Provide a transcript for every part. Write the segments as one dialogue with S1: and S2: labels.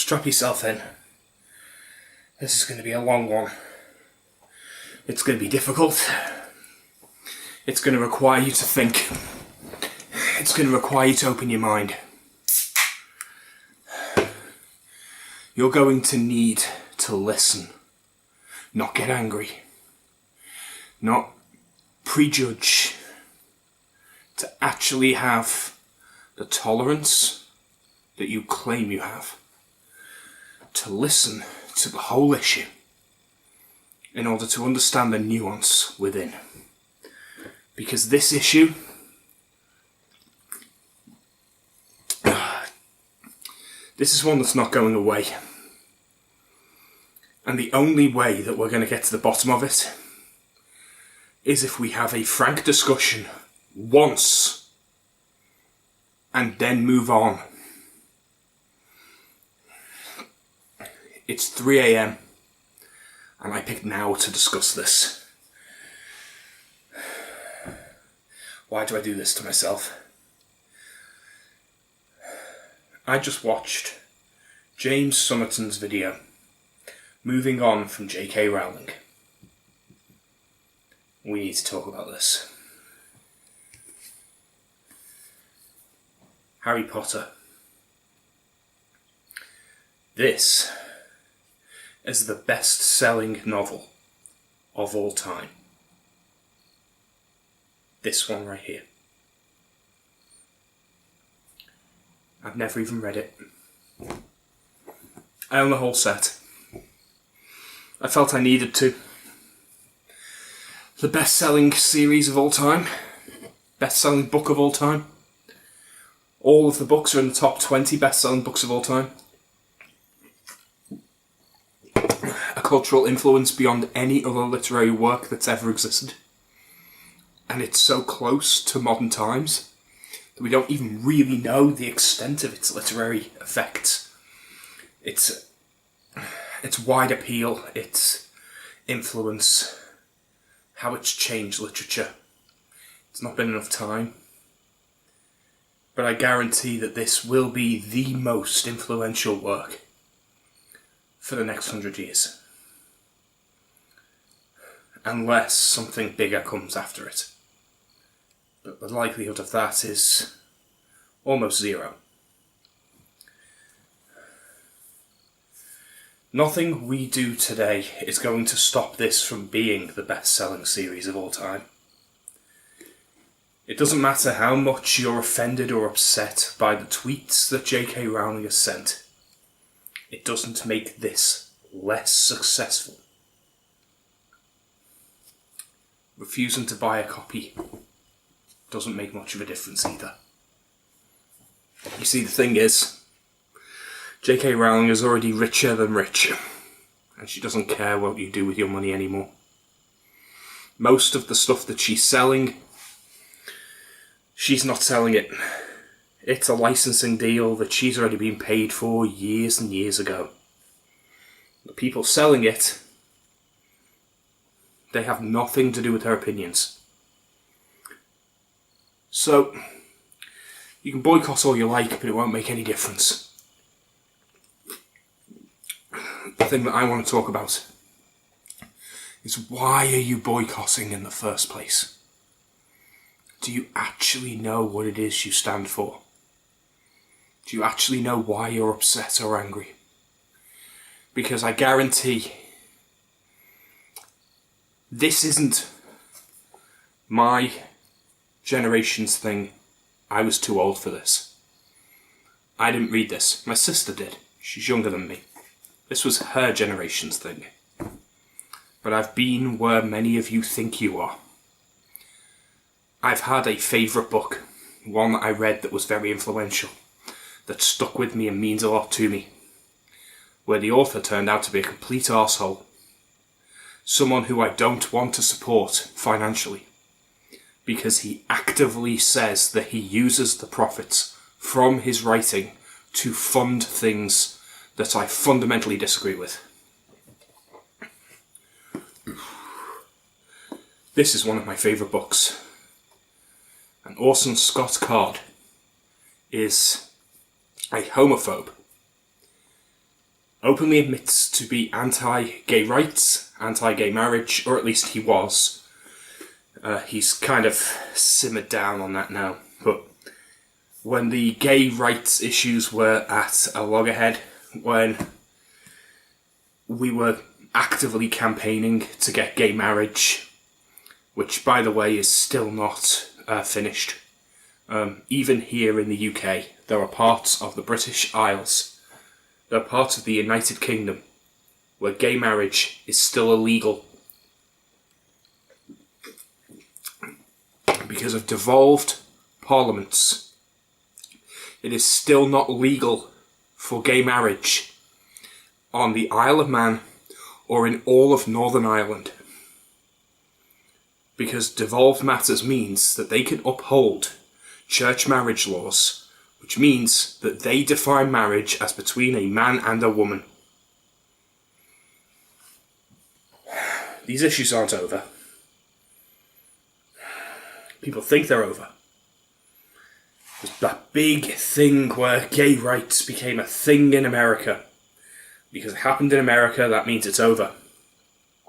S1: strap yourself in. This is going to be a long one. It's going to be difficult. It's going to require you to think. It's going to require you to open your mind. You're going to need to listen, not get angry, not prejudge, to actually have the tolerance that you claim you have, to listen to the whole issue in order to understand the nuance within. Because this issue, this is one that's not going away. And the only way that we're going to get to the bottom of it is if we have a frank discussion once and then move on. It's 3 a.m. and I picked now to discuss this. Why do I do this to myself? I just watched James Summerton's video, Moving On from JK Rowling. We need to talk about this. Harry Potter. This is the best-selling novel of all time. This one right here. I've never even read it. I own the whole set. I felt I needed to. The best-selling series of all time. Best-selling book of all time. All of the books are in the top 20 best-selling books of all time. A cultural influence beyond any other literary work that's ever existed. And it's so close to modern times that we don't even really know the extent of its literary effects. Its wide appeal, its influence, how it's changed literature. It's not been enough time. But I guarantee that this will be the most influential work for the next 100 years. Unless something bigger comes after it. But the likelihood of that is almost zero. Nothing we do today is going to stop this from being the best-selling series of all time. It doesn't matter how much you're offended or upset by the tweets that JK Rowling has sent. It doesn't make this less successful. Refusing to buy a copy doesn't make much of a difference either. You see, the thing is, JK Rowling is already richer than rich, and she doesn't care what you do with your money anymore. Most of the stuff that she's selling, she's not selling it. It's a licensing deal that she's already been paid for years and years ago. The people selling it, they have nothing to do with her opinions. So, you can boycott all you like, but it won't make any difference. The thing that I want to talk about is, why are you boycotting in the first place? Do you actually know what it is you stand for? Do you actually know why you're upset or angry? Because I guarantee this isn't my generation's thing. I was too old for this. I didn't read this. My sister did. She's younger than me. This was her generation's thing. But I've been where many of you think you are. I've had a favourite book, one that I read that was very influential, that stuck with me and means a lot to me, where the author turned out to be a complete arsehole. Someone who I don't want to support financially, because he actively says that he uses the profits from his writing to fund things that I fundamentally disagree with. This is one of my favourite books. And Orson Scott Card is a homophobe. openly admits to be anti-gay rights, anti-gay marriage, or at least he was. He's kind of simmered down on that now, but when the gay rights issues were at a loggerhead, when we were actively campaigning to get gay marriage, which, by the way, is still not finished. Even here in the UK, there are parts of the British Isles, there are parts of the United Kingdom, where gay marriage is still illegal because of devolved parliaments. It is still not legal for gay marriage on the Isle of Man or in all of Northern Ireland, because devolved matters means that they can uphold church marriage laws, which means that they define marriage as between a man and a woman. These issues aren't over. People think they're over. There's that big thing where gay rights became a thing in America. Because it happened in America, that means it's over.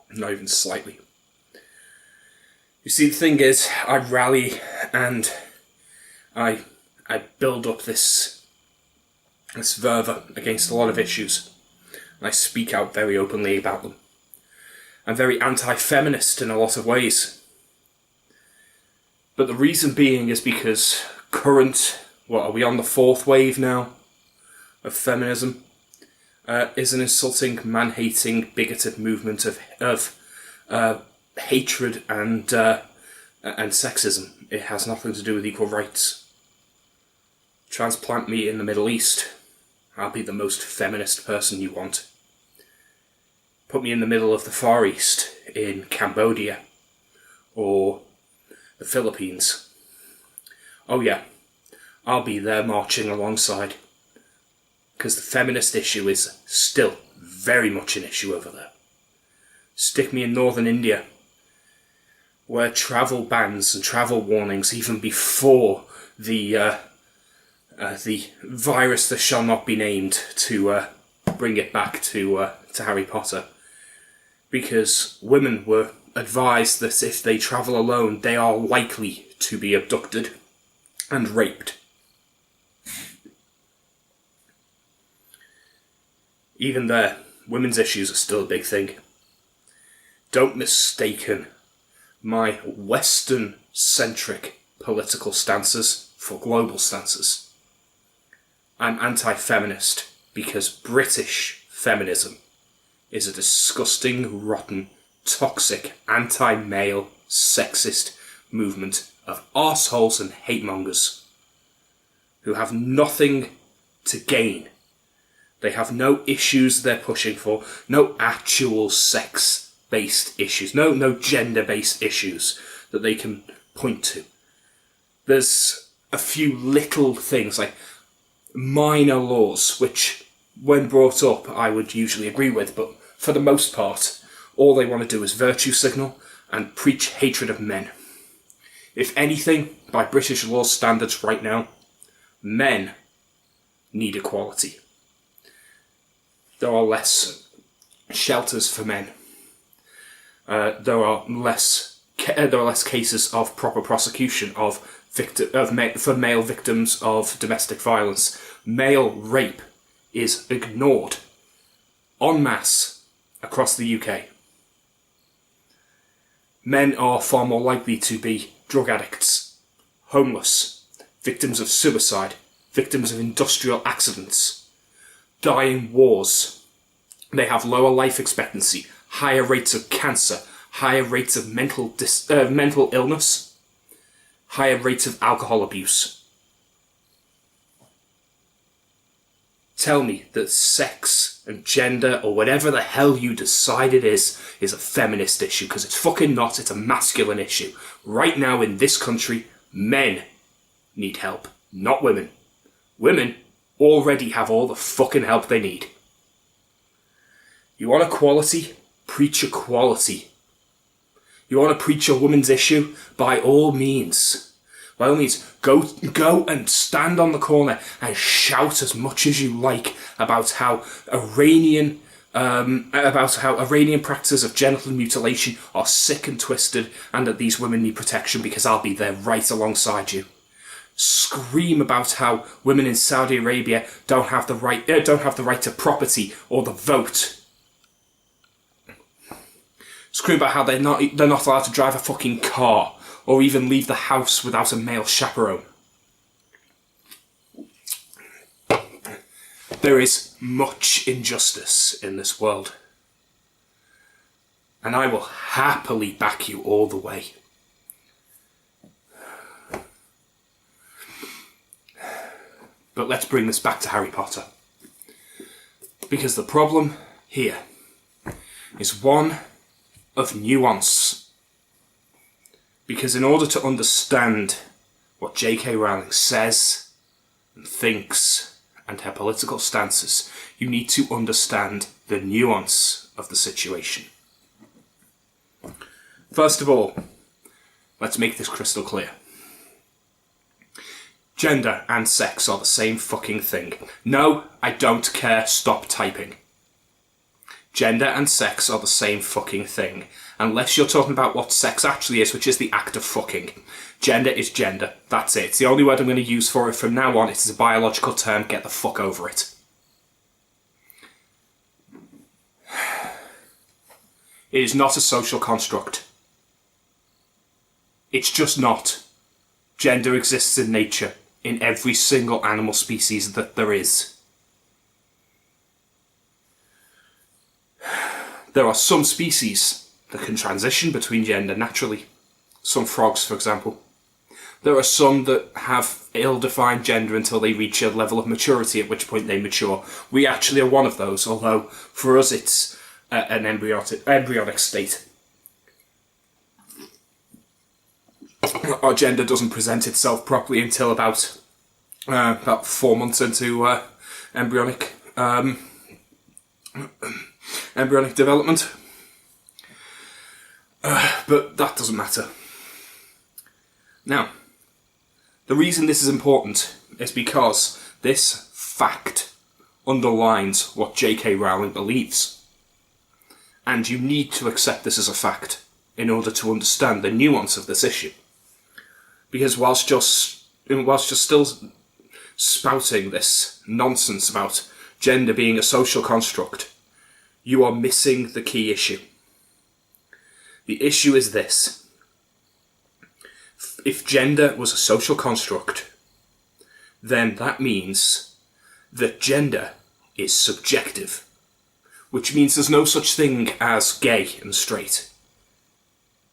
S1: Not even slightly. You see, the thing is, I rally and I build up this fervour against a lot of issues. And I speak out very openly about them. I'm very anti-feminist in a lot of ways. But the reason being is because are we on the fourth wave now of feminism? Is an insulting, man-hating, bigoted movement of hatred and sexism. It has nothing to do with equal rights. Transplant me in the Middle East, I'll be the most feminist person you want. Put me in the middle of the Far East, in Cambodia, or the Philippines. Oh yeah, I'll be there marching alongside. Because the feminist issue is still very much an issue over there. Stick me in northern India, where travel bans and travel warnings, even before the virus that shall not be named, to bring it back to Harry Potter. Because women were advised that if they travel alone, they are likely to be abducted and raped. Even there, women's issues are still a big thing. Don't mistaken my Western-centric political stances for global stances. I'm anti-feminist because British feminism is a disgusting, rotten, toxic, anti-male, sexist movement of arseholes and hate-mongers who have nothing to gain. They have no issues they're pushing for, no actual sex-based issues, no gender-based issues that they can point to. There's a few little things, like minor laws, which, when brought up, I would usually agree with, but for the most part, all they want to do is virtue signal and preach hatred of men. If anything, by British law standards right now, men need equality. There are less shelters for men. There are less cases of proper prosecution for male victims of domestic violence. Male rape is ignored en masse across the UK. Men are far more likely to be drug addicts, homeless, victims of suicide, victims of industrial accidents, die in wars. They have lower life expectancy, higher rates of cancer, higher rates of mental illness, higher rates of alcohol abuse. Tell me that sex and gender, or whatever the hell you decide it is a feminist issue, because it's fucking not. It's a masculine issue. Right now in this country, men need help, not women. Women already have all the fucking help they need. You want equality? Preach equality. You want to preach a woman's issue? By all means. By all means, go and stand on the corner and shout as much as you like about how Iranian practices of genital mutilation are sick and twisted, and that these women need protection, because I'll be there right alongside you. Scream about how women in Saudi Arabia don't have the right to property or the vote. Scream about how they're not allowed to drive a fucking car or even leave the house without a male chaperone. There is much injustice in this world, and I will happily back you all the way. But let's bring this back to Harry Potter, because the problem here is one of nuance. Because in order to understand what JK Rowling says and thinks and her political stances, you need to understand the nuance of the situation. First of all, let's make this crystal clear. Gender and sex are the same fucking thing. No, I don't care, stop typing. Gender and sex are the same fucking thing. Unless you're talking about what sex actually is, which is the act of fucking. Gender is gender. That's it. It's the only word I'm going to use for it from now on. It is a biological term. Get the fuck over it. It is not a social construct. It's just not. Gender exists in nature, in every single animal species that there is. There are some species that can transition between gender naturally. Some frogs, for example. There are some that have ill-defined gender until they reach a level of maturity, at which point they mature. We actually are one of those, although for us it's an embryonic state. Our gender doesn't present itself properly until about 4 months into embryonic development. But that doesn't matter. Now, the reason this is important is because this fact underlines what JK Rowling believes. And you need to accept this as a fact in order to understand the nuance of this issue. Because whilst you're still spouting this nonsense about gender being a social construct, you are missing the key issue. The issue is this. If gender was a social construct, then that means that gender is subjective, which means there's no such thing as gay and straight.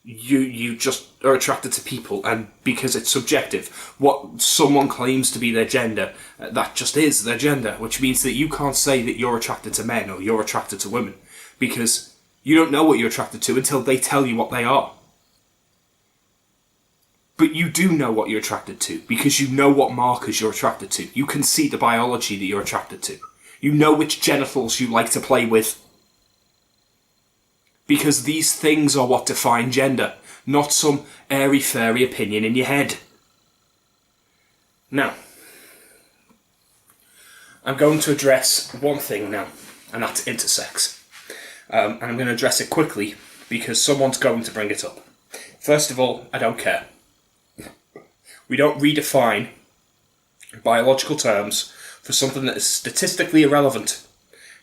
S1: You just are attracted to people, and because it's subjective, what someone claims to be their gender, that just is their gender, which means that you can't say that you're attracted to men or you're attracted to women, because you don't know what you're attracted to until they tell you what they are. But you do know what you're attracted to, because you know what markers you're attracted to. You can see the biology that you're attracted to. You know which genitals you like to play with. Because these things are what define gender, not some airy-fairy opinion in your head. Now, I'm going to address one thing now, and that's intersex. And I'm going to address it quickly, because someone's going to bring it up. First of all, I don't care. We don't redefine biological terms for something that is statistically irrelevant.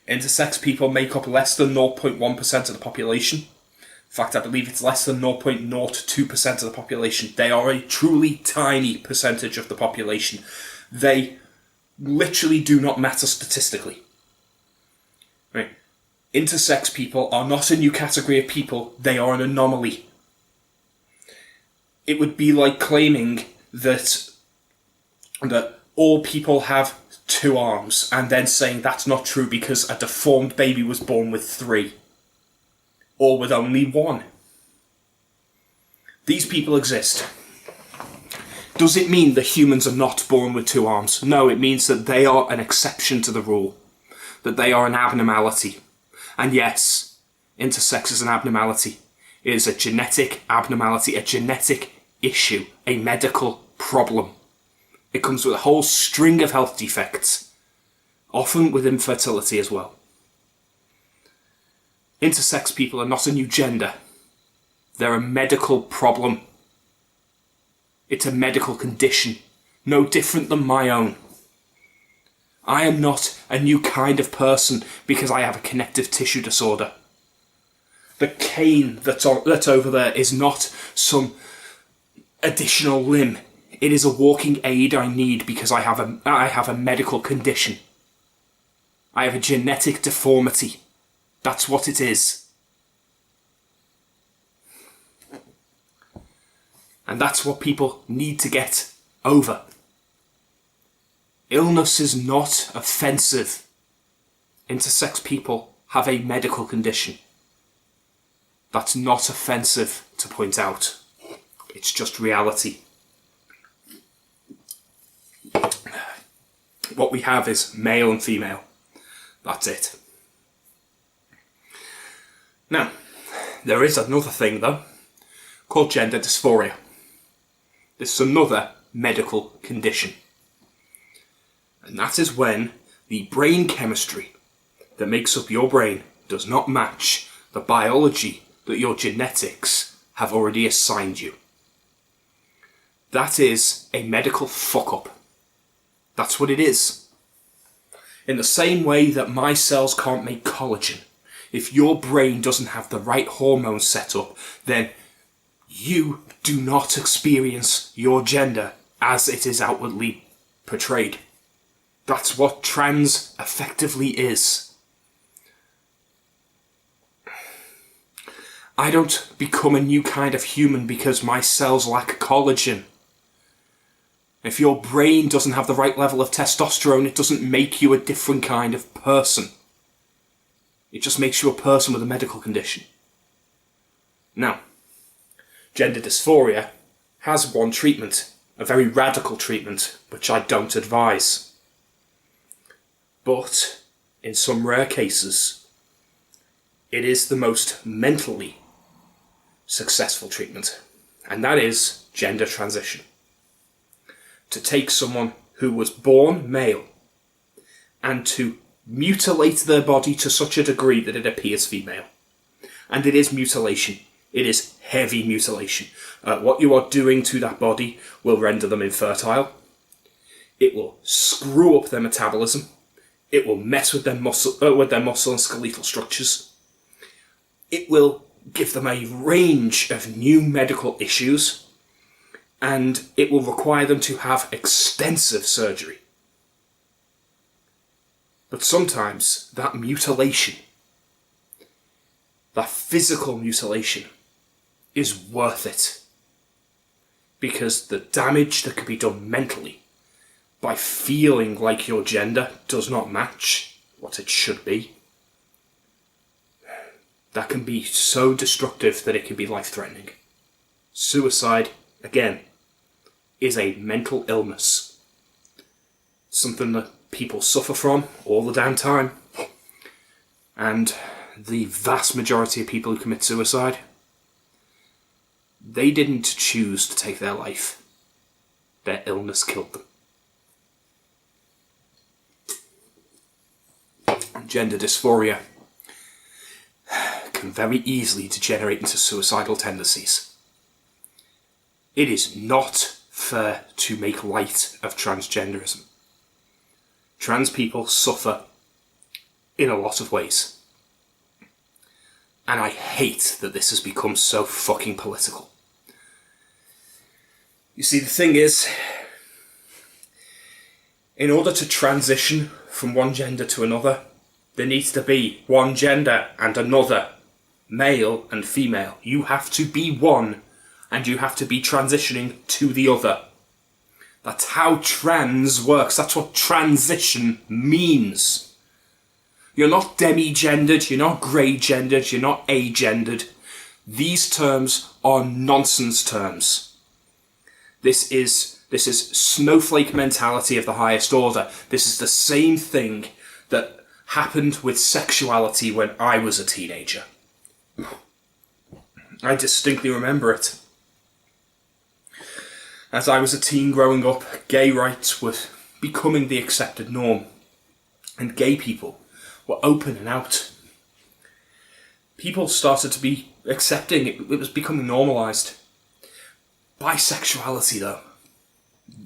S1: Intersex people make up less than 0.1% of the population. In fact, I believe it's less than 0.02% of the population. They are a truly tiny percentage of the population. They literally do not matter statistically. Right? Intersex people are not a new category of people. They are an anomaly. It would be like claiming that all people have 2 arms, and then saying that's not true because a deformed baby was born with 3. Or with only 1. These people exist. Does it mean that humans are not born with 2 arms? No, it means that they are an exception to the rule. That they are an abnormality. And yes, intersex is an abnormality. It is a genetic abnormality, a genetic issue, a medical problem. It comes with a whole string of health defects, often with infertility as well. Intersex people are not a new gender. They're a medical problem. It's a medical condition, no different than my own. I am not a new kind of person because I have a connective tissue disorder. The cane that's over there is not some additional limb. It is a walking aid I need because I have a medical condition. I have a genetic deformity. That's what it is. And that's what people need to get over. Illness is not offensive. Intersex people have a medical condition. That's not offensive to point out. It's just reality. What we have is male and female. That's it. Now, there is another thing though, called gender dysphoria. This is another medical condition. And that is when the brain chemistry that makes up your brain does not match the biology that your genetics have already assigned you. That is a medical fuck-up. That's what it is. In the same way that my cells can't make collagen, if your brain doesn't have the right hormones set up, then you do not experience your gender as it is outwardly portrayed. That's what trans effectively is. I don't become a new kind of human because my cells lack collagen. If your brain doesn't have the right level of testosterone, it doesn't make you a different kind of person. It just makes you a person with a medical condition. Now, gender dysphoria has one treatment, a very radical treatment, which I don't advise. But, in some rare cases, it is the most mentally successful treatment, and that is gender transition. To take someone who was born male and to mutilate their body to such a degree that it appears female. And it is mutilation. It is heavy mutilation. What you are doing to that body will render them infertile. It will screw up their metabolism. It will mess with their muscle and skeletal structures. It will give them a range of new medical issues, and it will require them to have extensive surgery. But sometimes that mutilation, that physical mutilation, is worth it. Because the damage that can be done mentally by feeling like your gender does not match what it should be, that can be so destructive that it can be life-threatening. Suicide, again, is a mental illness. Something that people suffer from all the damn time. And the vast majority of people who commit suicide, they didn't choose to take their life. Their illness killed them. Gender dysphoria can very easily degenerate into suicidal tendencies. It is not fair to make light of transgenderism. Trans people suffer in a lot of ways. And I hate that this has become so fucking political. You see, the thing is, in order to transition from one gender to another, there needs to be one gender and another, male and female. You have to be one, and you have to be transitioning to the other. That's how trans works. That's what transition means. You're not demi-gendered, you're not grey-gendered, you're not agendered. These terms are nonsense terms. This is snowflake mentality of the highest order. This is the same thing that happened with sexuality when I was a teenager. I distinctly remember it. As I was a teen growing up, gay rights were becoming the accepted norm, and gay people were open and out. People started to be accepting, it was becoming normalised. Bisexuality, though,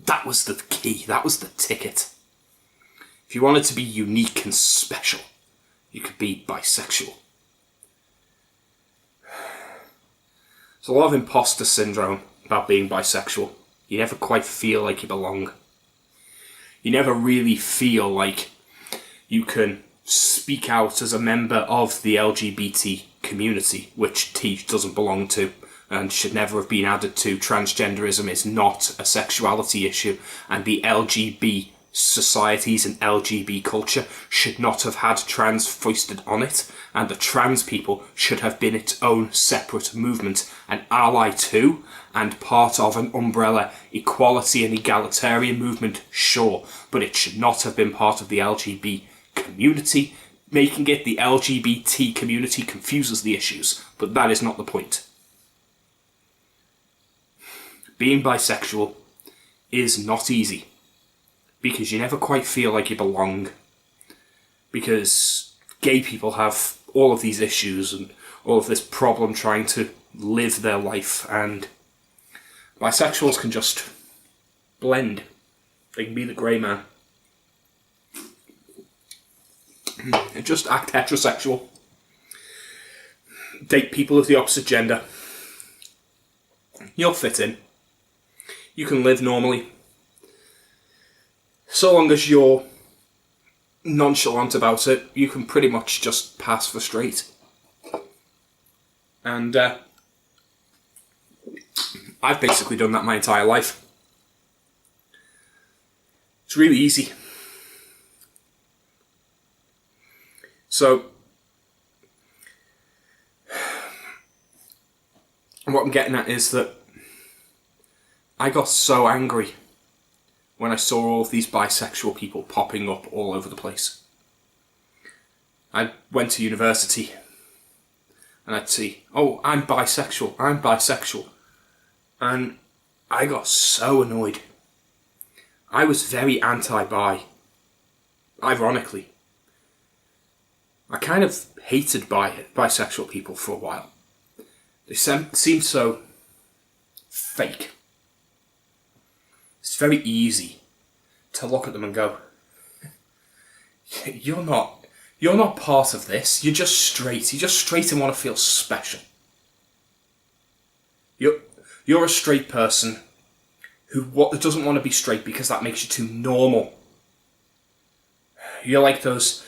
S1: that was the key, that was the ticket. If you wanted to be unique and special, you could be bisexual. There's a lot of imposter syndrome about being bisexual. You never quite feel like you belong. You never really feel like you can speak out as a member of the LGBT community, which T doesn't belong to and should never have been added to. Transgenderism is not a sexuality issue, and the LGB societies and LGB culture should not have had trans foisted on it, and the trans people should have been its own separate movement, an ally to and part of an umbrella equality and egalitarian movement, sure, but it should not have been part of the LGB community. Making it the LGBT community confuses the issues, but that is not the point. Being bisexual is not easy, because you never quite feel like you belong, because gay people have all of these issues and all of this problem trying to live their life, and bisexuals can just blend. They can be the grey man. And just act heterosexual. Date people of the opposite gender. You'll fit in. You can live normally. So long as you're nonchalant about it, you can pretty much just pass for straight. And I've basically done that my entire life. It's really easy. So, what I'm getting at is that I got so angry when I saw all of these bisexual people popping up all over the place. I went to university and I'd see, oh, I'm bisexual. And I got so annoyed. I was very anti-bi, ironically. I kind of hated bisexual people for a while. They seemed so fake. It's very easy to look at them and go, you're not part of this. You're just straight and want to feel special. You're a straight person who doesn't want to be straight because that makes you too normal. You're like those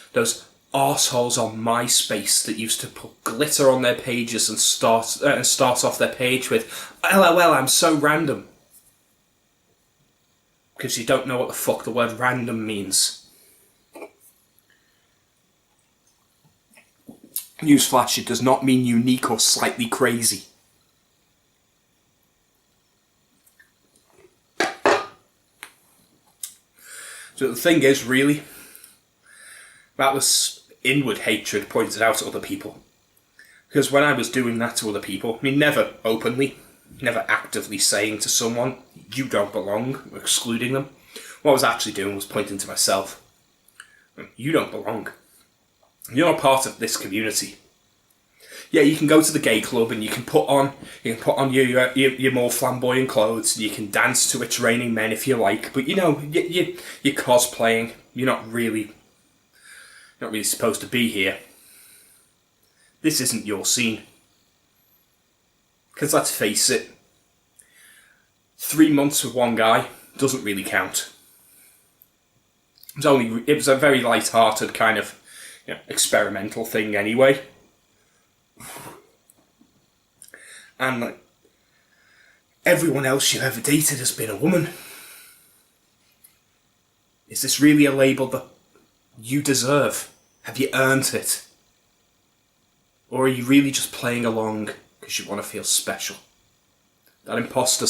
S1: arseholes on MySpace that used to put glitter on their pages and start off their page with, LOL, I'm so random. Because you don't know what the fuck the word random means. Newsflash, it does not mean unique or slightly crazy. So the thing is, really, that was inward hatred pointed out at other people. Because when I was doing that to other people, I mean, never openly, never actively saying to someone, you don't belong, or excluding them. What I was actually doing was pointing to myself. You don't belong. You're not part of this community. Yeah, you can go to the gay club and you can put on your more flamboyant clothes and you can dance to It's Raining Men if you like, but you're cosplaying. You're not really supposed to be here. This isn't your scene. Because let's face it, 3 months with one guy doesn't really count. It was a very light-hearted kind of experimental thing anyway. And everyone else you've ever dated has been a woman. Is this really a label that you deserve? Have you earned it? Or are you really just playing along because you want to feel special? That imposter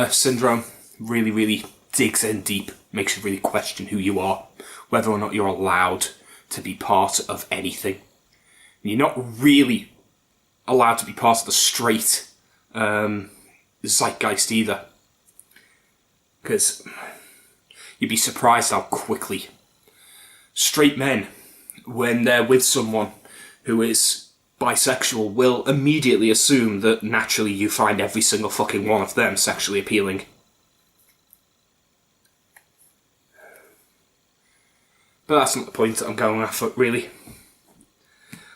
S1: syndrome really, really digs in deep, makes you really question who you are, whether or not you're allowed to be part of anything. You're not really allowed to be part of the straight zeitgeist either. Because you'd be surprised how quickly straight men, when they're with someone who is bisexual, will immediately assume that naturally you find every single fucking one of them sexually appealing. But that's not the point that I'm going after, really.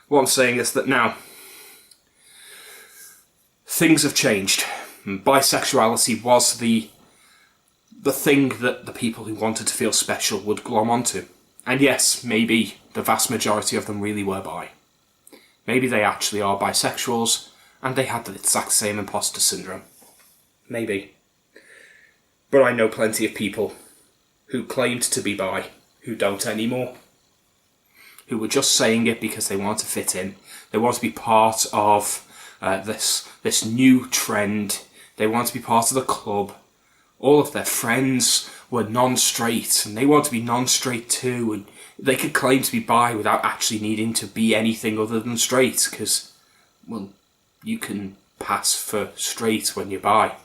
S1: What I'm saying is that now things have changed. Bisexuality was the thing that the people who wanted to feel special would glom onto. And yes, maybe the vast majority of them really were bi. Maybe they actually are bisexuals, and they had the exact same imposter syndrome. Maybe. But I know plenty of people who claimed to be bi, who don't anymore. Who were just saying it because they want to fit in. They want to be part of this new trend. They want to be part of the club. All of their friends were non-straight, and they want to be non-straight too, and they could claim to be bi without actually needing to be anything other than straight, because, well, you can pass for straight when you're bi.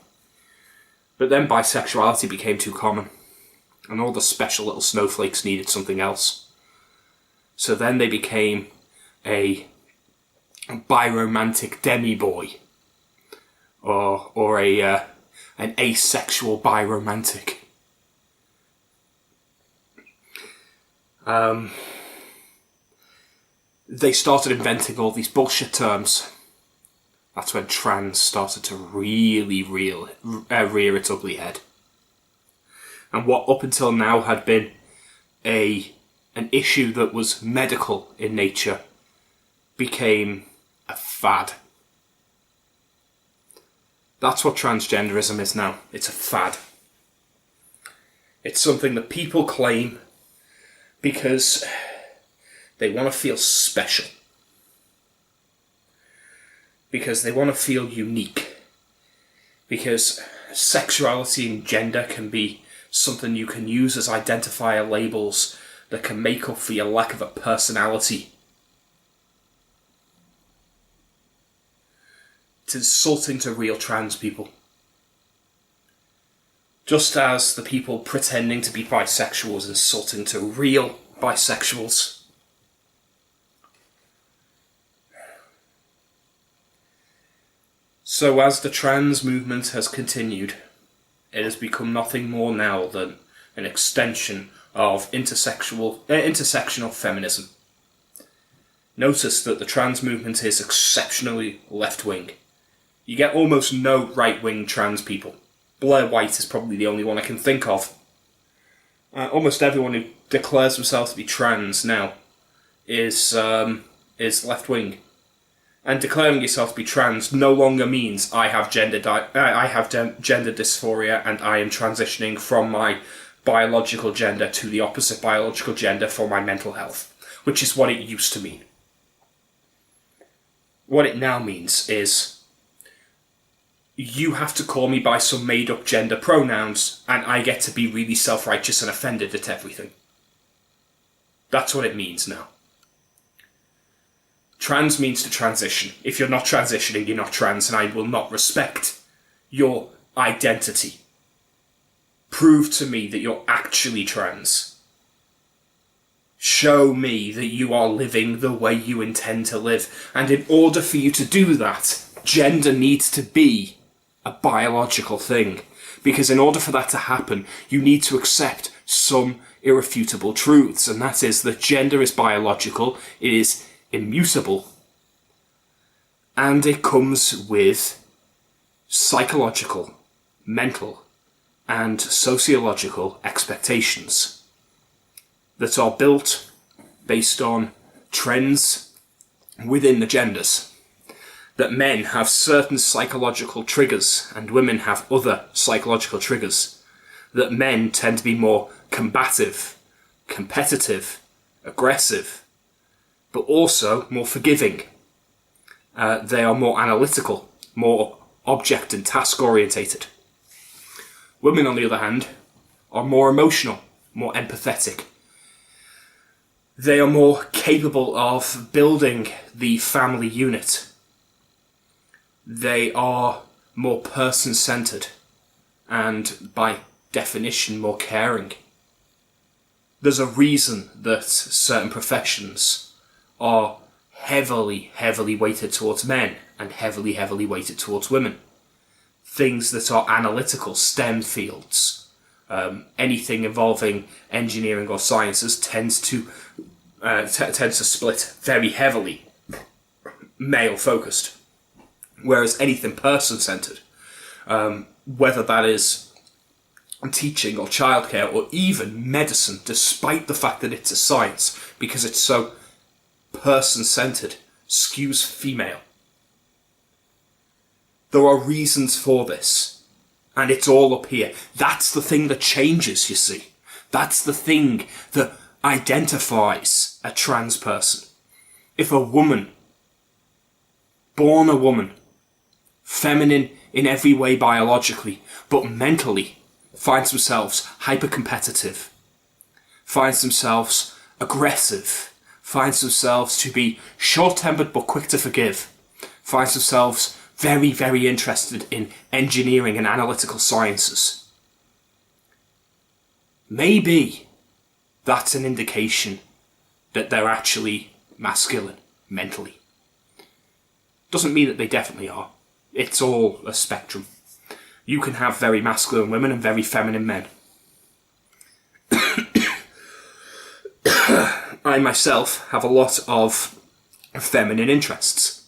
S1: But then bisexuality became too common, and all the special little snowflakes needed something else. So then they became a biromantic demi-boy, or an asexual biromantic. They started inventing all these bullshit terms. That's when trans started to really rear its ugly head. And what up until now had been an issue that was medical in nature became a fad. That's what transgenderism is now. It's a fad. It's something that people claim because they want to feel special. Because they want to feel unique. Because sexuality and gender can be something you can use as identifier labels that can make up for your lack of a personality. It's insulting to real trans people. Just as the people pretending to be bisexual is insulting to real bisexuals. So as the trans movement has continued, it has become nothing more now than an extension of intersectional feminism. Notice that the trans movement is exceptionally left-wing. You get almost no right-wing trans people. Blair White is probably the only one I can think of. Almost everyone who declares themselves to be trans now is left-wing. And declaring yourself to be trans no longer means I have gender dysphoria and I am transitioning from my biological gender to the opposite biological gender for my mental health, which is what it used to mean. What it now means is you have to call me by some made-up gender pronouns and I get to be really self-righteous and offended at everything. That's what it means now. Trans means to transition. If you're not transitioning, you're not trans, and I will not respect your identity. Prove to me that you're actually trans. Show me that you are living the way you intend to live. And in order for you to do that, gender needs to be a biological thing. Because in order for that to happen, you need to accept some irrefutable truths. And that is that gender is biological, it is immutable, and it comes with psychological, mental, and sociological expectations that are built based on trends within the genders. That men have certain psychological triggers and women have other psychological triggers. That men tend to be more combative, competitive, aggressive, but also more forgiving. They are more analytical, more object and task orientated. Women, on the other hand, are more emotional, more empathetic. They are more capable of building the family unit. They are more person-centred, and by definition more caring. There's a reason that certain professions are heavily, heavily weighted towards men and heavily, heavily weighted towards women. Things that are analytical, STEM fields, anything involving engineering or sciences tends to split very heavily male-focused. Whereas anything person-centred, whether that is teaching or childcare or even medicine, despite the fact that it's a science, because it's so person-centred, skews female. There are reasons for this, and it's all up here. That's the thing that changes, you see. That's the thing that identifies a trans person. If a woman, born a woman, feminine in every way biologically, but mentally, finds themselves hyper-competitive, finds themselves aggressive, finds themselves to be short-tempered but quick to forgive, finds themselves very, very interested in engineering and analytical sciences. Maybe that's an indication that they're actually masculine, mentally. Doesn't mean that they definitely are. It's all a spectrum. You can have very masculine women and very feminine men. I myself have a lot of feminine interests.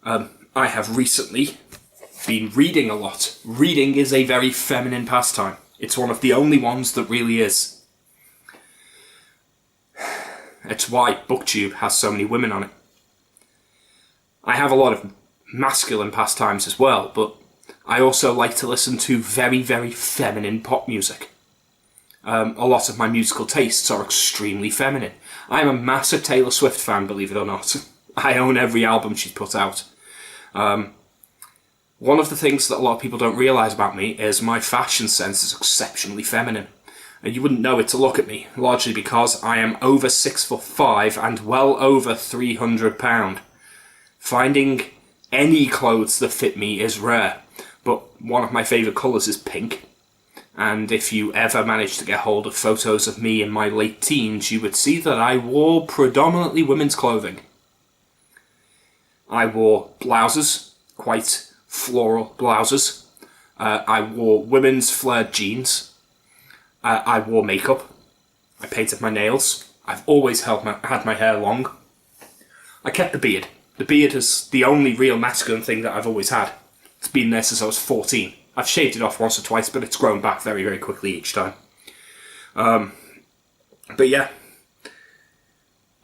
S1: I have recently been reading a lot. Reading is a very feminine pastime. It's one of the only ones that really is. It's why BookTube has so many women on it. I have a lot of masculine pastimes as well, but I also like to listen to very, very feminine pop music. A lot of my musical tastes are extremely feminine. I'm a massive Taylor Swift fan, believe it or not. I own every album she's put out. One of the things that a lot of people don't realise about me is my fashion sense is exceptionally feminine. And you wouldn't know it to look at me, largely because I am over 6'5" and well over £300. Finding any clothes that fit me is rare, but one of my favourite colours is pink. And if you ever managed to get hold of photos of me in my late teens, you would see that I wore predominantly women's clothing. I wore blouses, quite floral blouses. I wore women's flared jeans. I wore makeup. I painted my nails. I've always had my hair long. I kept the beard. The beard is the only real masculine thing that I've always had. It's been there since I was 14. I've shaved it off once or twice, but it's grown back very, very quickly each time. But yeah.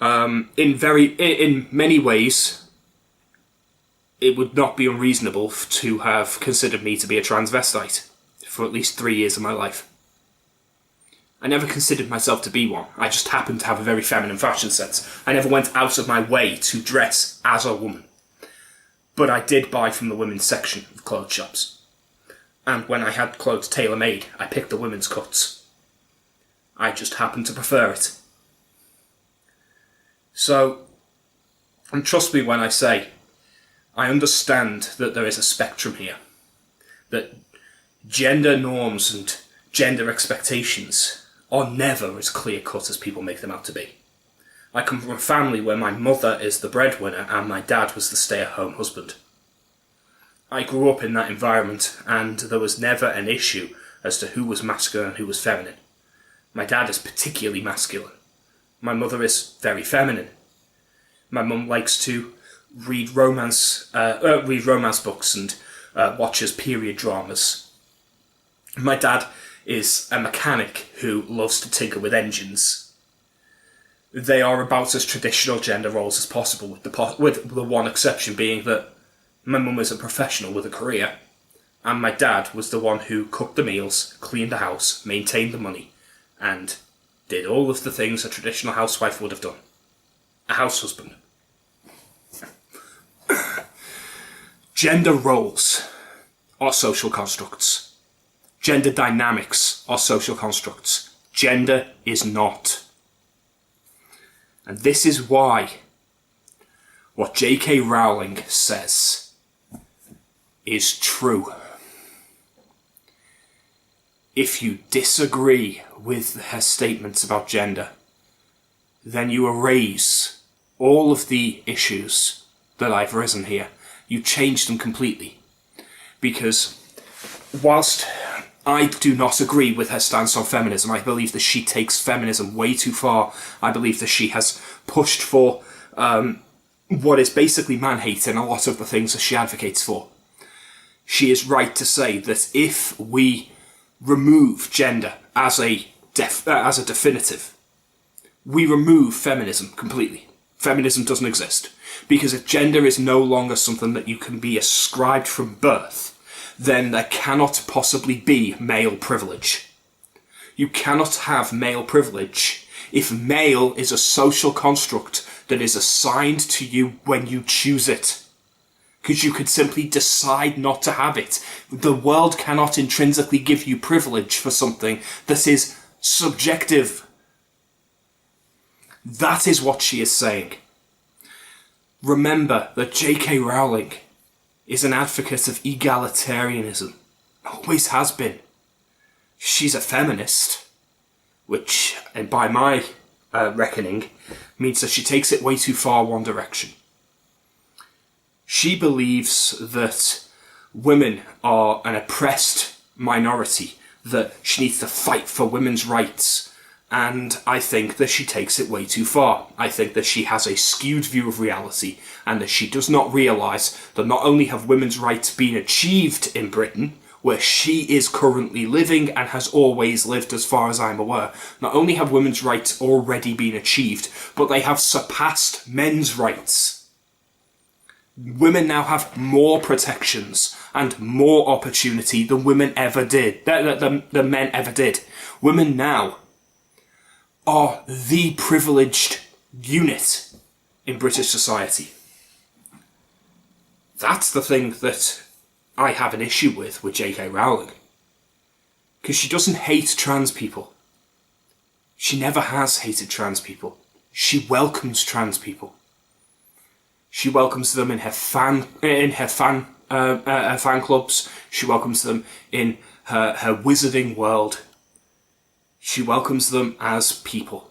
S1: In many ways, it would not be unreasonable to have considered me to be a transvestite for at least 3 years of my life. I never considered myself to be one. I just happened to have a very feminine fashion sense. I never went out of my way to dress as a woman. But I did buy from the women's section of clothes shops. And when I had clothes tailor-made, I picked the women's cuts. I just happened to prefer it. So, and trust me when I say, I understand that there is a spectrum here. That gender norms and gender expectations are never as clear-cut as people make them out to be. I come from a family where my mother is the breadwinner and my dad was the stay-at-home husband. I grew up in that environment and there was never an issue as to who was masculine and who was feminine. My dad is particularly masculine. My mother is very feminine. My mum likes to read romance books and watches period dramas. My dad is a mechanic who loves to tinker with engines. They are about as traditional gender roles as possible, with the one exception being that my mum is a professional with a career, and my dad was the one who cooked the meals, cleaned the house, maintained the money, and did all of the things a traditional housewife would have done. A house husband. Gender roles are social constructs. Gender dynamics are social constructs. Gender is not. And this is why what JK Rowling says is true. If you disagree with her statements about gender, then you erase all of the issues that I've risen here. You change them completely. Because whilst I do not agree with her stance on feminism, I believe that she takes feminism way too far. I believe that she has pushed for what is basically man-hate in a lot of the things that she advocates for. She is right to say that if we remove gender as a definitive, we remove feminism completely. Feminism doesn't exist. Because if gender is no longer something that you can be ascribed from birth, then there cannot possibly be male privilege. You cannot have male privilege if male is a social construct that is assigned to you when you choose it. Because you could simply decide not to have it. The world cannot intrinsically give you privilege for something that is subjective. That is what she is saying. Remember that JK Rowling is an advocate of egalitarianism. Always has been. She's a feminist, which, and by my reckoning, means that she takes it way too far one direction. She believes that women are an oppressed minority, that she needs to fight for women's rights, and I think that she takes it way too far. I think that she has a skewed view of reality, and that she does not realise that not only have women's rights been achieved in Britain, where she is currently living and has always lived as far as I'm aware, not only have women's rights already been achieved, but they have surpassed men's rights. Women now have more protections and more opportunity than women ever did, than men ever did. Women now are the privileged unit in British society. That's the thing that I have an issue with JK Rowling. Because she doesn't hate trans people. She never has hated trans people. She welcomes trans people. She welcomes them in her fan clubs. She welcomes them in her wizarding world. She welcomes them as people.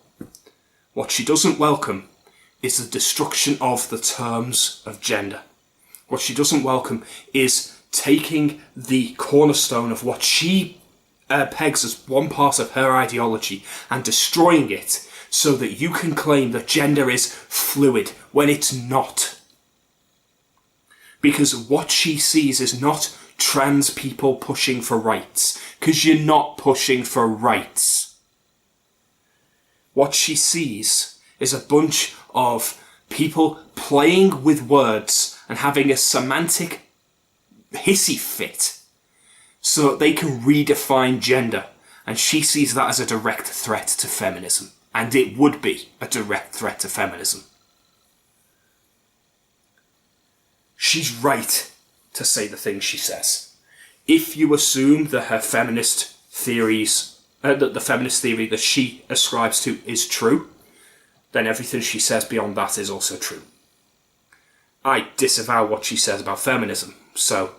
S1: What she doesn't welcome is the destruction of the terms of gender. What she doesn't welcome is taking the cornerstone of what she pegs as one part of her ideology and destroying it so that you can claim that gender is fluid when it's not. Because what she sees is not trans people pushing for rights, because you're not pushing for rights. What she sees is a bunch of people playing with words and having a semantic hissy fit so that they can redefine gender, and she sees that as a direct threat to feminism, and it would be a direct threat to feminism. She's right to say the things she says. If you assume that her feminist theories, that the feminist theory that she ascribes to is true, then everything she says beyond that is also true. I disavow what she says about feminism, so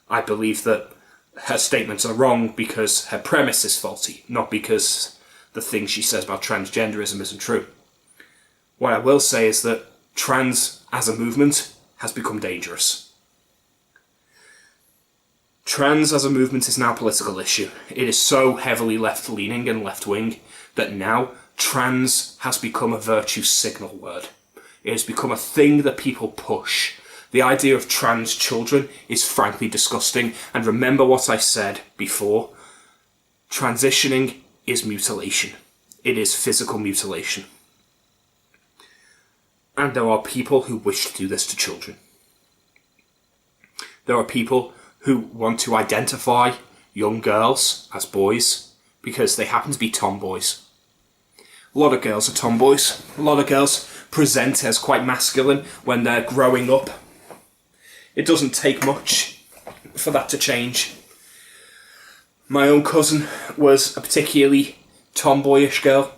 S1: I believe that her statements are wrong because her premise is faulty, not because the thing she says about transgenderism isn't true. What I will say is that trans as a movement has become dangerous. Trans as a movement is now a political issue. It is so heavily left-leaning and left-wing that now trans has become a virtue signal word. It has become a thing that people push. The idea of trans children is frankly disgusting, and remember what I said before. Transitioning is mutilation. It is physical mutilation. And there are people who wish to do this to children. There are people who want to identify young girls as boys because they happen to be tomboys. A lot of girls are tomboys. A lot of girls present as quite masculine when they're growing up. It doesn't take much for that to change. My own cousin was a particularly tomboyish girl.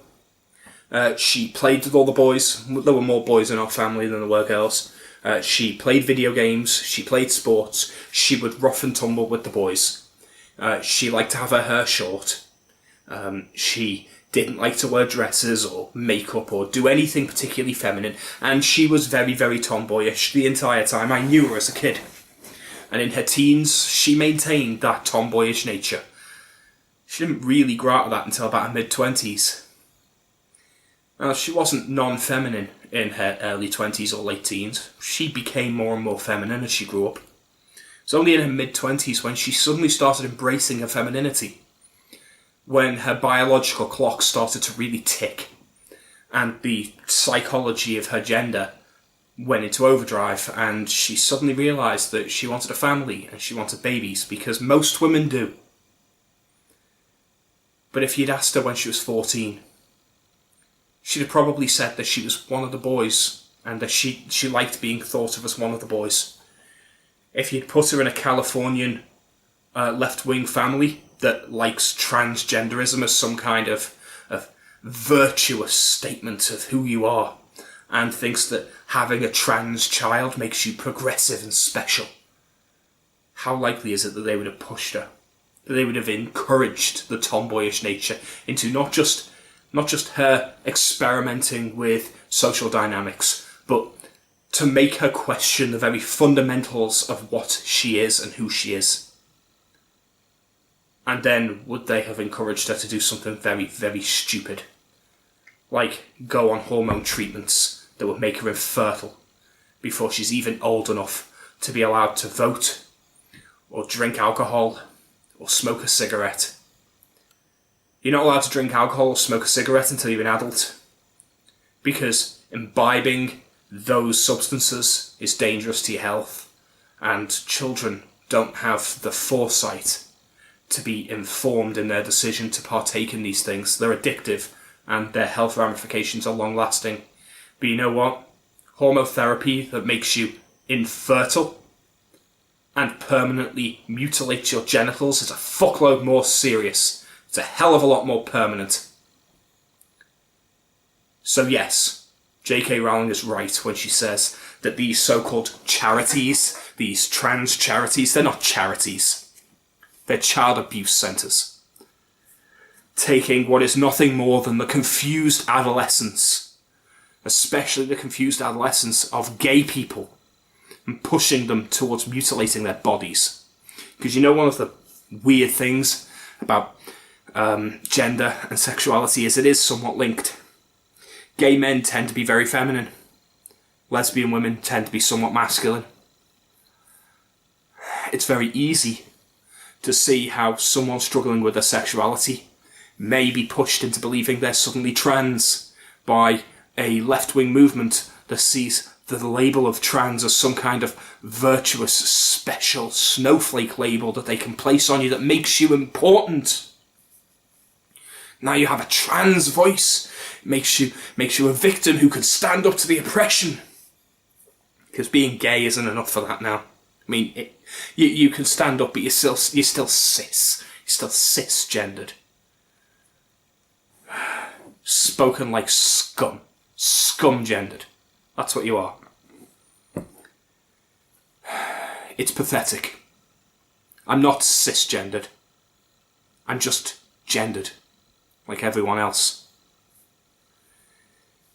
S1: She played with all the boys. There were more boys in our family than there were girls. She played video games, she played sports, she would rough and tumble with the boys. She liked to have her hair short. She didn't like to wear dresses or makeup or do anything particularly feminine, and she was very, very tomboyish the entire time. I knew her as a kid. And in her teens, she maintained that tomboyish nature. She didn't really grow out of that until about her mid-20s. Now, she wasn't non-feminine in her early 20s or late teens. She became more and more feminine as she grew up. It was only in her mid-20s when she suddenly started embracing her femininity, when her biological clock started to really tick, and the psychology of her gender went into overdrive, and she suddenly realised that she wanted a family and she wanted babies, because most women do. But if you'd asked her when she was 14, she'd have probably said that she was one of the boys, and that she liked being thought of as one of the boys. If you'd put her in a Californian left-wing family that likes transgenderism as some kind of virtuous statement of who you are, and thinks that having a trans child makes you progressive and special, how likely is it that they would have pushed her? That they would have encouraged the tomboyish nature into not just her experimenting with social dynamics, but to make her question the very fundamentals of what she is and who she is. And then would they have encouraged her to do something very, very stupid, like go on hormone treatments that would make her infertile before she's even old enough to be allowed to vote, or drink alcohol, or smoke a cigarette? You're not allowed to drink alcohol or smoke a cigarette until you're an adult, because imbibing those substances is dangerous to your health, and children don't have the foresight to be informed in their decision to partake in these things. They're addictive, and their health ramifications are long-lasting. But you know what? Hormotherapy that makes you infertile and permanently mutilates your genitals is a fuckload more serious. It's a hell of a lot more permanent. So yes, JK Rowling is right when she says that these so-called charities, these trans charities, they're not charities. They're child abuse centres. Taking what is nothing more than the confused adolescence, especially the confused adolescence of gay people, and pushing them towards mutilating their bodies. Because you know one of the weird things about gender and sexuality is it is somewhat linked. Gay men tend to be very feminine. Lesbian women tend to be somewhat masculine. It's very easy to see how someone struggling with their sexuality may be pushed into believing they're suddenly trans by a left-wing movement that sees the label of trans as some kind of virtuous, special snowflake label that they can place on you that makes you important. Now you have a trans voice. It makes you a victim who can stand up to the oppression. Because being gay isn't enough for that now. I mean, you can stand up, but you're still cis. You're still cisgendered. Spoken like scum. Scum-gendered. That's what you are. It's pathetic. I'm not cisgendered. I'm just gendered, like everyone else.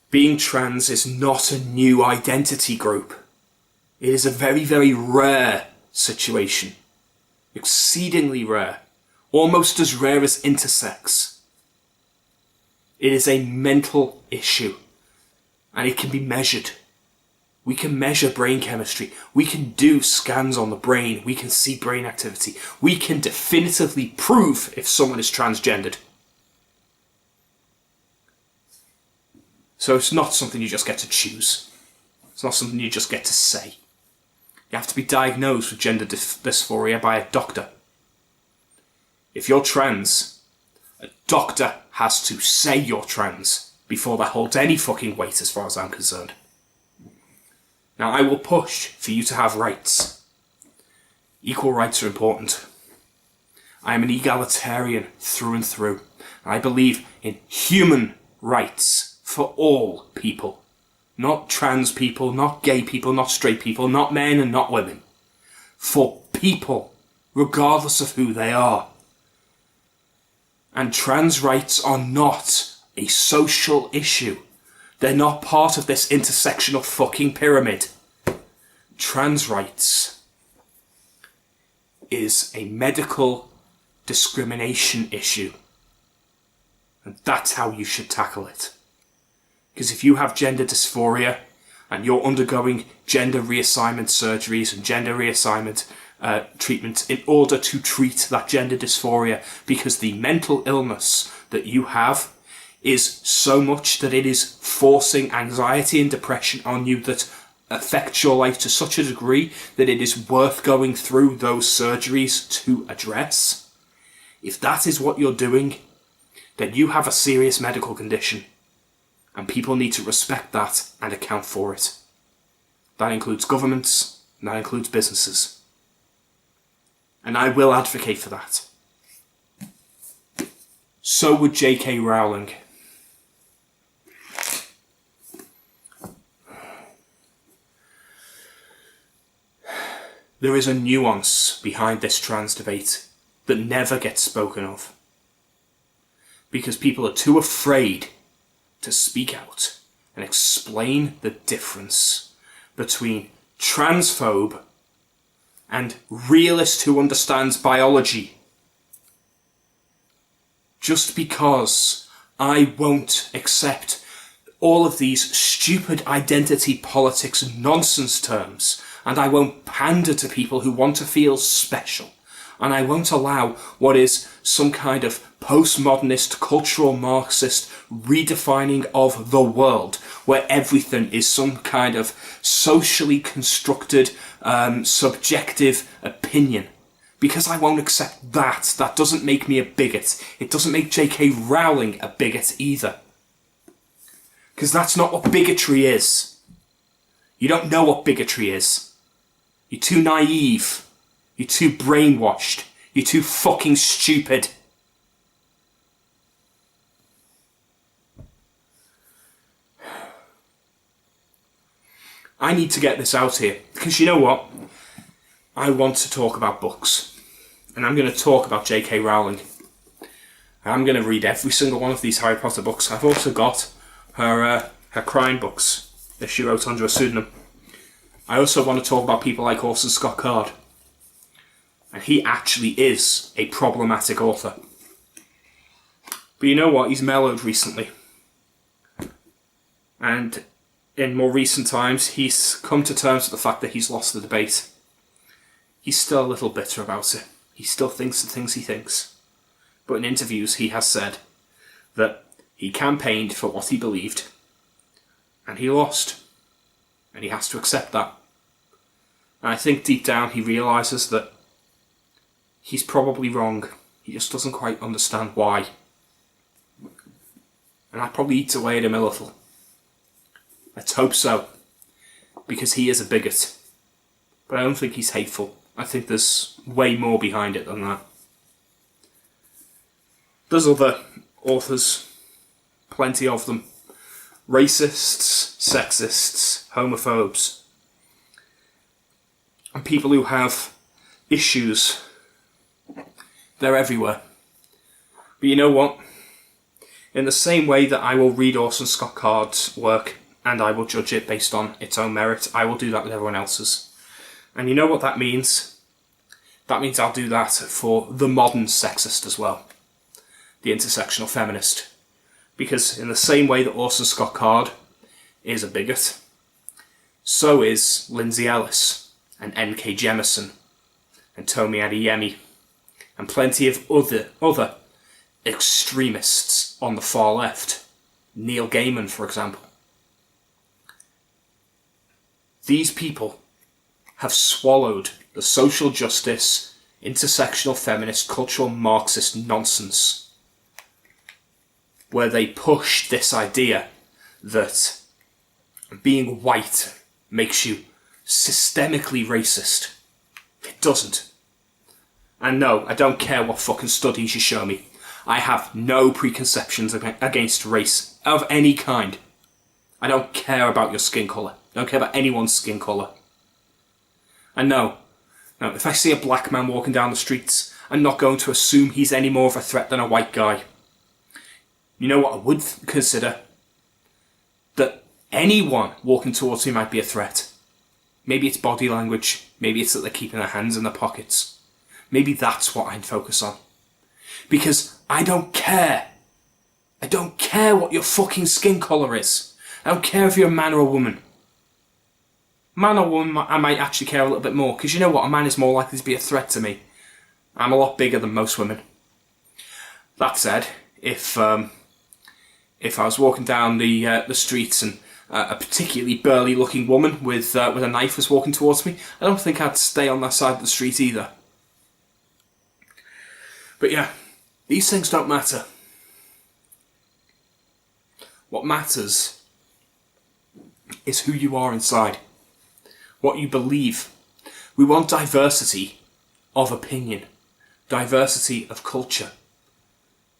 S1: Being trans is not a new identity group. It is a very, very rare situation. Exceedingly rare. Almost as rare as intersex. It is a mental issue. And it can be measured. We can measure brain chemistry. We can do scans on the brain. We can see brain activity. We can definitively prove if someone is transgendered. So it's not something you just get to choose. It's not something you just get to say. You have to be diagnosed with gender dysphoria by a doctor. If you're trans, a doctor has to say you're trans before that holds any fucking weight as far as I'm concerned. Now, I will push for you to have rights. Equal rights are important. I am an egalitarian through and through. I believe in human rights for all people. Not trans people, not gay people, not straight people, not men and not women. For people, regardless of who they are. And trans rights are not a social issue. They're not part of this intersectional fucking pyramid. Trans rights is a medical discrimination issue. And that's how you should tackle it. Because if you have gender dysphoria and you're undergoing gender reassignment surgeries and gender reassignment treatment in order to treat that gender dysphoria, because the mental illness that you have is so much that it is forcing anxiety and depression on you that affects your life to such a degree that it is worth going through those surgeries to address. If that is what you're doing, then you have a serious medical condition. And people need to respect that and account for it. That includes governments, and that includes businesses. And I will advocate for that. So would JK Rowling. There is a nuance behind this trans debate that never gets spoken of. Because people are too afraid to speak out and explain the difference between transphobe and realist who understands biology. Just because I won't accept all of these stupid identity politics nonsense terms, and I won't pander to people who want to feel special, and I won't allow what is some kind of postmodernist, cultural Marxist redefining of the world, where everything is some kind of socially constructed, subjective opinion. Because I won't accept that. That doesn't make me a bigot. It doesn't make JK Rowling a bigot either. Because that's not what bigotry is. You don't know what bigotry is. You're too naive. You're too brainwashed. You're too fucking stupid. I need to get this out here, because you know what? I want to talk about books. And I'm going to talk about JK Rowling. I'm going to read every single one of these Harry Potter books. I've also got her crime books that she wrote under a pseudonym. I also want to talk about people like Orson Scott Card. And he actually is a problematic author. But you know what? He's mellowed recently. And in more recent times, he's come to terms with the fact that he's lost the debate. He's still a little bitter about it. He still thinks the things he thinks. But in interviews, he has said that he campaigned for what he believed, and he lost. And he has to accept that. And I think deep down he realises that he's probably wrong. He just doesn't quite understand why. And that probably eats away at him a little. Let's hope so. Because he is a bigot. But I don't think he's hateful. I think there's way more behind it than that. There's other authors. Plenty of them. Racists, sexists, homophobes. And people who have issues. They're everywhere. But you know what? In the same way that I will read Orson Scott Card's work and I will judge it based on its own merit, I will do that with everyone else's. And you know what that means? That means I'll do that for the modern sexist as well. The intersectional feminist. Because in the same way that Orson Scott Card is a bigot, so is Lindsay Ellis and N.K. Jemisin and Tomi Adeyemi and plenty of other extremists on the far left. Neil Gaiman, for example. These people have swallowed the social justice, intersectional feminist, cultural Marxist nonsense, where they push this idea that being white makes you systemically racist. It doesn't. And no, I don't care what fucking studies you show me. I have no preconceptions against race of any kind. I don't care about your skin colour. I don't care about anyone's skin colour. And no, if I see a black man walking down the streets, I'm not going to assume he's any more of a threat than a white guy. You know what I would consider? That anyone walking towards me might be a threat. Maybe it's body language. Maybe it's that they're keeping their hands in their pockets. Maybe that's what I'd focus on. Because I don't care. I don't care what your fucking skin colour is. I don't care if you're a man or a woman. Man or woman, I might actually care a little bit more. Because you know what? A man is more likely to be a threat to me. I'm a lot bigger than most women. That said, if I was walking down the streets and a particularly burly looking woman with a knife was walking towards me, I don't think I'd stay on that side of the street either. But yeah, these things don't matter. What matters is who you are inside, what you believe. We want diversity of opinion, diversity of culture,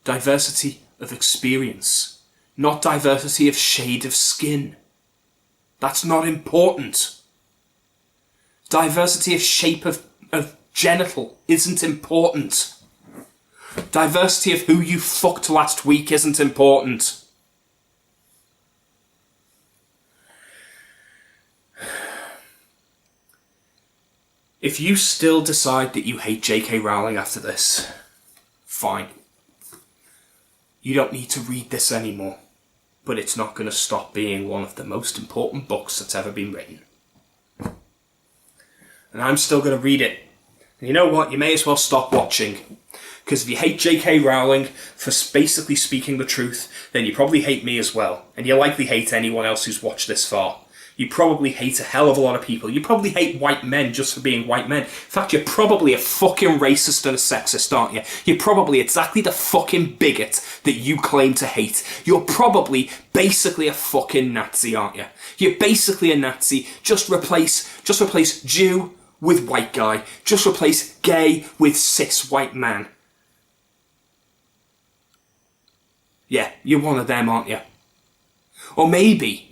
S1: diversity of experience, not diversity of shade of skin. That's not important. Diversity of shape of genital isn't important. Diversity of who you fucked last week isn't important. If you still decide that you hate JK Rowling after this, fine. You don't need to read this anymore. But it's not going to stop being one of the most important books that's ever been written. And I'm still going to read it. And you know what? You may as well stop watching. Because if you hate JK Rowling for basically speaking the truth, then you probably hate me as well. And you likely hate anyone else who's watched this far. You probably hate a hell of a lot of people. You probably hate white men just for being white men. In fact, you're probably a fucking racist and a sexist, aren't you? You're probably exactly the fucking bigot that you claim to hate. You're probably basically a fucking Nazi, aren't you? You're basically a Nazi. Just replace Jew with white guy. Just replace gay with cis white man. Yeah, you're one of them, aren't you? Or maybe,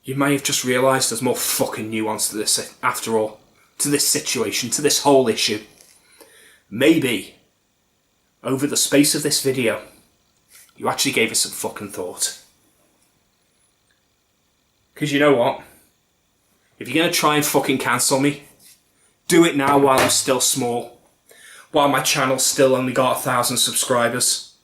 S1: you may have just realised there's more fucking nuance to this, after all. To this situation, to this whole issue. Maybe, over the space of this video, you actually gave it some fucking thought. Because you know what? If you're going to try and fucking cancel me, do it now while I'm still small. While my channel's still only got 1,000 subscribers.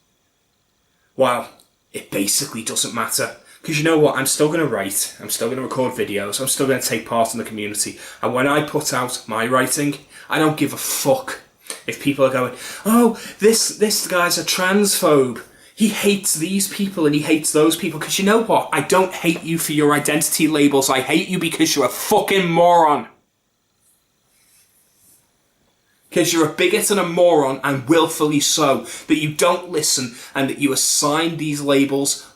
S1: While it basically doesn't matter. Because you know what, I'm still going to write, I'm still going to record videos, I'm still going to take part in the community. And when I put out my writing, I don't give a fuck if people are going, oh, this guy's a transphobe. He hates these people and he hates those people. Because you know what, I don't hate you for your identity labels, I hate you because you're a fucking moron. Because you're a bigot and a moron, and willfully so, that you don't listen and that you assign these labels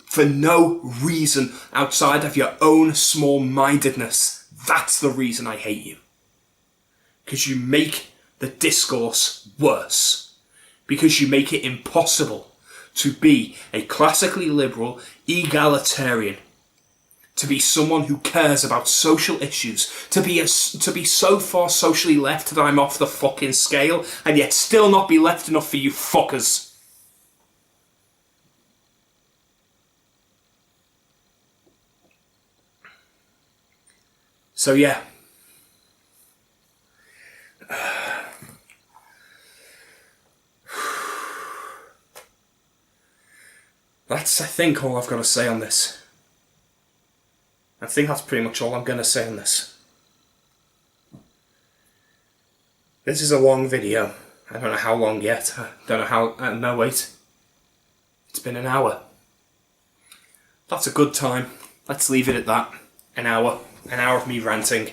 S1: for no reason outside of your own small-mindedness. That's the reason I hate you. Because you make the discourse worse. Because you make it impossible to be a classically liberal egalitarian. To be someone who cares about social issues. To be so far socially left that I'm off the fucking scale, and yet still not be left enough for you fuckers. So yeah. That's, I think, all I've got to say on this. I think that's pretty much all I'm going to say on this. This is a long video. I don't know how long yet. I don't know how... no, wait. It's been an hour. That's a good time. Let's leave it at that. An hour. An hour of me ranting.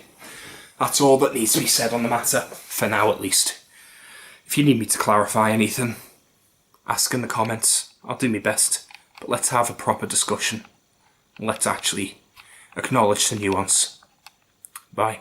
S1: That's all that needs to be said on the matter. For now, at least. If you need me to clarify anything, ask in the comments. I'll do my best. But let's have a proper discussion. Let's actually acknowledge the nuance. Bye.